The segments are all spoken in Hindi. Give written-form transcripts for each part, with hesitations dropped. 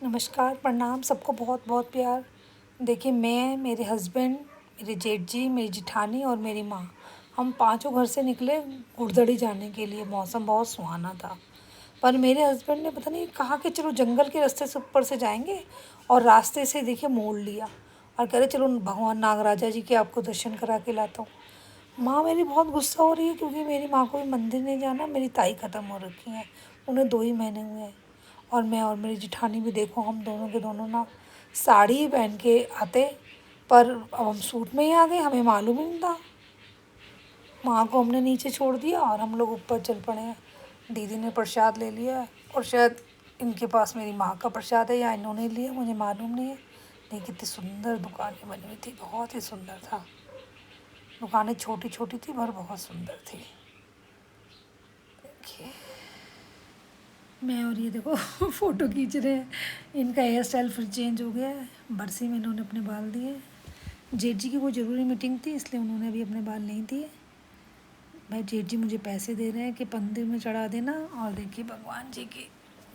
नमस्कार, प्रणाम, सबको बहुत-बहुत प्यार। देखिए मैं, मेरे हस्बैंड, मेरे जेठ जी, मेरी जेठानी और मेरी माँ, हम पाँचों घर से निकले गुड़दड़ी जाने के लिए। मौसम बहुत सुहाना था, पर मेरे हस्बैंड ने पता नहीं कहा कि चलो जंगल के रास्ते से ऊपर से जाएँगे और रास्ते से देखिए मोड़ लिया और कह रहे चलो भगवान नागराजा जी के आपको दर्शन करा के लाता हूँ। माँ मेरी बहुत गुस्सा हो रही है क्योंकि मेरी माँ को भी मंदिर नहीं जाना, मेरी ताई ख़त्म हो रखी हैं, उन्हें 2 ही महीने हुए हैं। और मैं और मेरी जेठानी भी देखो हम दोनों के दोनों ना साड़ी ही पहन के आते, पर अब हम सूट में ही आ गए, हमें मालूम ही नहीं था। माँ को हमने नीचे छोड़ दिया और हम लोग ऊपर चल पड़े हैं। दीदी ने प्रसाद ले लिया है और शायद इनके पास मेरी माँ का प्रसाद है या इन्होंने लिया, मुझे मालूम नहीं है। नहीं, कितनी सुंदर दुकानें बनी हुई थी, बहुत ही सुंदर था। दुकानें छोटी-छोटी थी पर बहुत सुंदर थी। देखिए, मैं और ये देखो फ़ोटो खींच रहे हैं। इनका हेयर स्टाइल फिर चेंज हो गया है, बरसी में इन्होंने अपने बाल दिए। जेठ जी की कोई ज़रूरी मीटिंग थी इसलिए उन्होंने अभी अपने बाल नहीं दिए। भाई जेठ जी मुझे पैसे दे रहे हैं कि मंदिर में चढ़ा देना, और देखिए भगवान जी के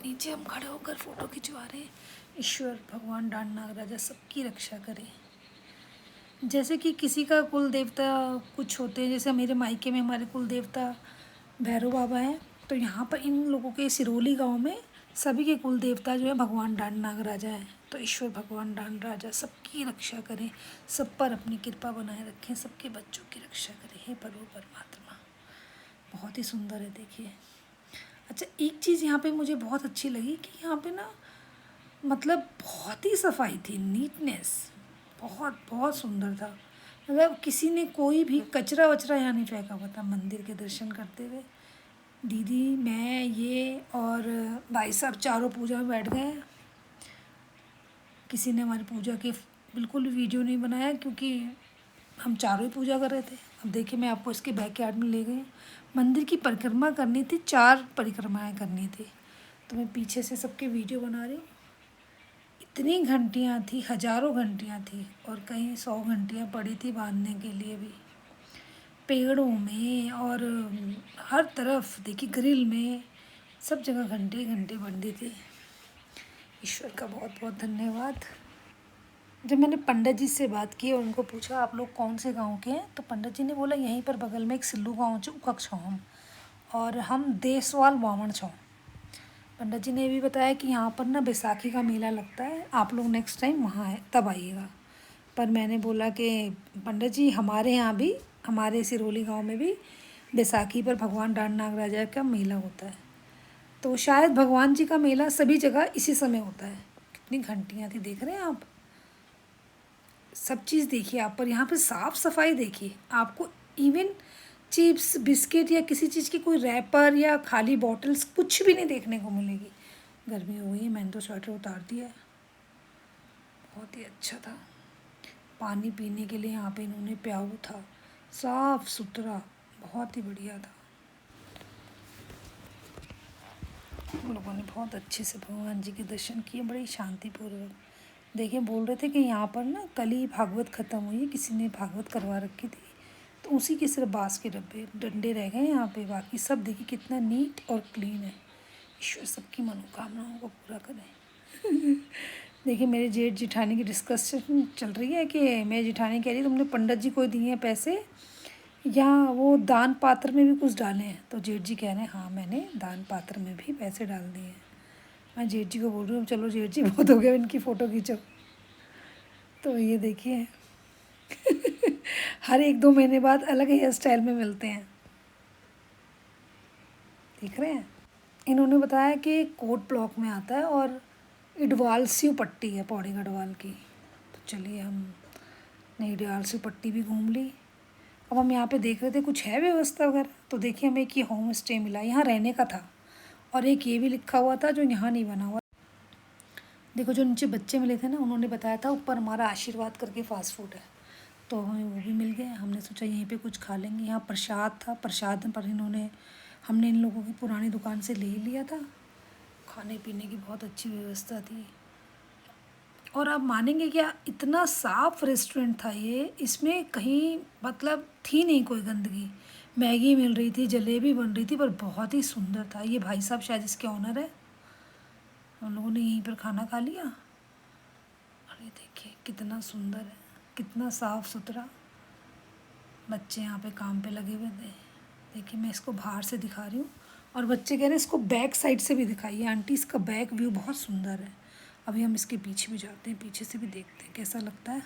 नीचे हम खड़े होकर फ़ोटो खिंचवा रहे हैं। ईश्वर भगवान डांड नागराजा सबकी रक्षा करे। जैसे कि किसी का कुल देवता कुछ होते हैं, जैसे मेरे मायके में हमारे कुल देवता भैरव बाबा हैं, तो यहाँ पर इन लोगों के सिरोली गांव में सभी के कुल देवता जो है भगवान डांड नागराजा हैं। तो ईश्वर भगवान डांड राजा सबकी रक्षा करें, सब पर अपनी कृपा बनाए रखें, सबके बच्चों की रक्षा करें। हे प्रभु परमात्मा, बहुत ही सुंदर है देखिए। अच्छा, एक चीज़ यहाँ पे मुझे बहुत अच्छी लगी कि यहाँ पे ना मतलब बहुत ही सफाई थी, नीटनेस बहुत बहुत सुंदर था। मतलब किसी ने कोई भी कचरा वचरा यहाँ नहीं फेंका हुआ था। मंदिर के दर्शन करते हुए दीदी, मैं, ये और भाई साहब चारों पूजा में बैठ गए। किसी ने हमारी पूजा के बिल्कुल भी वीडियो नहीं बनाया क्योंकि हम चारों ही पूजा कर रहे थे। अब देखिए मैं आपको इसके बैक यार्ड में ले गई। मंदिर की परिक्रमा करनी थी, 4 परिक्रमाएं करनी थी, तो मैं पीछे से सबके वीडियो बना रही हूँ। इतनी घंटियाँ थी, हज़ारों घंटियाँ थी, और कहीं 100 घंटियाँ पड़ी थी बांधने के लिए भी। पेड़ों में और हर तरफ देखिए, ग्रिल में, सब जगह घंटे घंटे बंधी थी। ईश्वर का बहुत बहुत धन्यवाद। जब मैंने पंडित जी से बात की और उनको पूछा आप लोग कौन से गांव के हैं, तो पंडित जी ने बोला यहीं पर बगल में एक सिल्लू गांव छ उकक छौ हम, और हम देसवाल बामण छौ। पंडित जी ने भी बताया कि यहाँ पर ना बैसाखी का मेला लगता है, आप लोग नेक्स्ट टाइम वहाँ है तब आइएगा। पर मैंने बोला कि पंडित जी हमारे यहाँ भी, हमारे सिरोली गांव में भी बैसाखी पर भगवान डांड नागराजा का मेला होता है, तो शायद भगवान जी का मेला सभी जगह इसी समय होता है। कितनी घंटियाँ थी, देख रहे हैं आप। सब चीज़ देखिए आप, पर यहाँ पे साफ़ सफाई देखिए आपको। इवन चिप्स बिस्किट या किसी चीज़ की कोई रैपर या खाली बॉटल्स कुछ भी नहीं देखने को मिलेगी। गर्मी हो गई है, मैंने तो स्वेटर उतार दिया है। बहुत ही अच्छा था। पानी पीने के लिए यहाँ पे इन्होंने प्याऊ था, साफ़ सुथरा, बहुत ही बढ़िया था। हम लोगों ने बहुत अच्छे से भगवान जी के दर्शन किए, बड़ी शांतिपूर्वक। देखिए बोल रहे थे कि यहाँ पर ना कल ही भागवत ख़त्म हुई है, किसी ने भागवत करवा रखी थी, तो उसी के सिर्फ बाँस के डब्बे डंडे रह गए यहाँ पे, बाकी सब देखिए कितना नीट और क्लीन है। ईश्वर सबकी मनोकामनाओं को पूरा करे। देखिए मेरे जेठ जिठानी की डिस्कशन चल रही है कि मेरी जिठानी कह रही है तुमने पंडित जी को दिए हैं पैसे या वो दान पात्र में भी कुछ डाले हैं, तो जेठ जी कह रहे हैं हाँ मैंने दान पात्र में भी पैसे डाल दिए हैं। मैं जेठ जी को बोल रही हूँ चलो जेठ जी बहुत हो गया, इनकी फ़ोटो खींचो। तो ये देखिए हर 1-2 महीने बाद अलग हेयर स्टाइल में मिलते हैं, देख रहे हैं। इन्होंने बताया कि कोट ब्लॉक में आता है और इडवाल स्यू पट्टी है पौड़ी गढ़वाल की। तो चलिए हमने इडवाल स्यू पट्टी भी घूम ली। अब हम यहाँ पे देख रहे थे कुछ है व्यवस्था वगैरह, तो देखिए हमें एक ये होम स्टे मिला, यहाँ रहने का था, और एक ये भी लिखा हुआ था जो यहाँ नहीं बना हुआ। देखो जो नीचे बच्चे मिले थे ना, उन्होंने बताया था ऊपर हमारा आशीर्वाद करके फ़ास्ट फूड है, तो हमें वो भी मिल गया। हमने सोचा यहीं पे कुछ खा लेंगे। यहाँ प्रसाद था, प्रसाद पर हमने इन लोगों की पुरानी दुकान से ले लिया था। खाने पीने की बहुत अच्छी व्यवस्था थी, और आप मानेंगे क्या, इतना साफ़ रेस्टोरेंट था ये, इसमें कहीं मतलब थी नहीं कोई गंदगी। मैगी मिल रही थी, जलेबी बन रही थी, पर बहुत ही सुंदर था। ये भाई साहब शायद इसके ऑनर है, हम लोगों ने यहीं पर खाना खा लिया। और ये देखिए कितना सुंदर है, कितना साफ़ सुथरा। बच्चे यहाँ पे काम पे लगे हुए थे। देखिए मैं इसको बाहर से दिखा रही हूँ और बच्चे कह रहे हैं इसको बैक साइड से भी दिखाइए आंटी, इसका बैक व्यू बहुत सुंदर है। अभी हम इसके पीछे भी जाते हैं, पीछे से भी देखते हैं कैसा लगता है।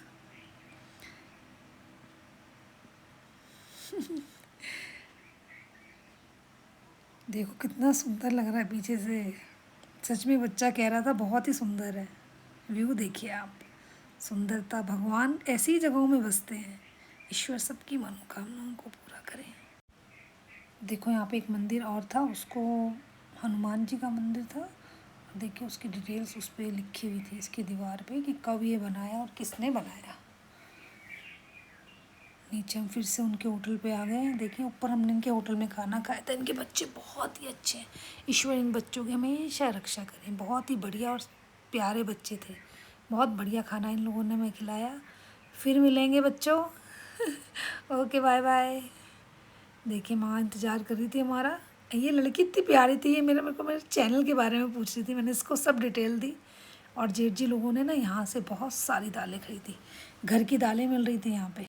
देखो कितना सुंदर लग रहा है पीछे से। सच में बच्चा कह रहा था बहुत ही सुंदर है। व्यू देखिए आप, सुंदरता। भगवान ऐसी ही जगहों में बसते हैं। ईश्वर सबकी मनोकामनाओं को पूरा करें। देखो यहाँ पे एक मंदिर और था, उसको हनुमान जी का मंदिर था। देखिए उसकी डिटेल्स उस पर लिखी हुई थी इसकी दीवार पे कि कब ये बनाया और किसने बनाया। नीचे हम फिर से उनके होटल पे आ गए हैं। देखिए ऊपर हमने इनके होटल में खाना खाया था। इनके बच्चे बहुत ही अच्छे हैं। ईश्वर इन बच्चों की हमेशा रक्षा करें। बहुत ही बढ़िया और प्यारे बच्चे थे। बहुत बढ़िया खाना इन लोगों ने हमें खिलाया। फिर मिलेंगे बच्चों। Okay bye bye. देखिए माँ इंतज़ार कर रही थी हमारा। ये लड़की इतनी प्यारी थी, ये मेरे चैनल के बारे में पूछ रही थी। मैंने इसको सब डिटेल दी। और जेठ जी लोगों ने ना यहाँ से बहुत सारी दालें खरीदी। घर की दालें मिल रही थी यहाँ पे।